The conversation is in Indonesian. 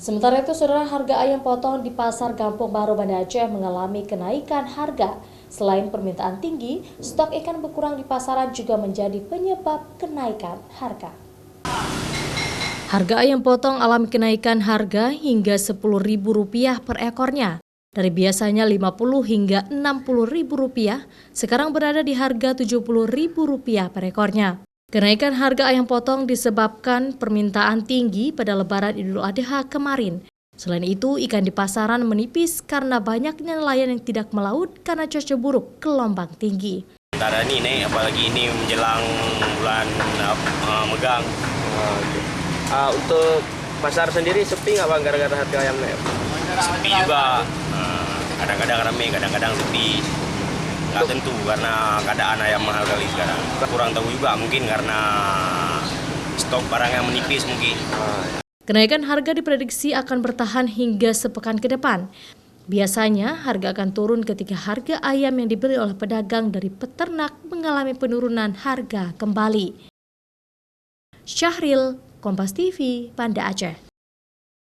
Sementara itu, saudara, harga ayam potong di Pasar Kampung Baru Banda Aceh mengalami kenaikan harga. Selain permintaan tinggi, stok ikan berkurang di pasaran juga menjadi penyebab kenaikan harga. Harga ayam potong alami kenaikan harga hingga Rp10.000 per ekornya. Dari biasanya Rp50 hingga Rp60.000, sekarang berada di harga Rp70.000 per ekornya. Kenaikan harga ayam potong disebabkan permintaan tinggi pada Lebaran Idul Adha kemarin. Selain itu, ikan di pasaran menipis karena banyaknya nelayan yang tidak melaut karena cuaca buruk gelombang tinggi. Sementara ini apalagi ini menjelang bulan megang. Untuk pasar sendiri sepi nggak Bang gara-gara harga ayam naik? Sepi juga, kadang-kadang ramai, kadang-kadang sepi. Nggak tentu karena keadaan ayam mahal kali sekarang. Kurang tahu juga mungkin karena stok barang yang menipis mungkin. Kenaikan harga diprediksi akan bertahan hingga sepekan ke depan. Biasanya harga akan turun ketika harga ayam yang dibeli oleh pedagang dari peternak mengalami penurunan harga kembali. Syahril, Kompas TV, Banda Aceh.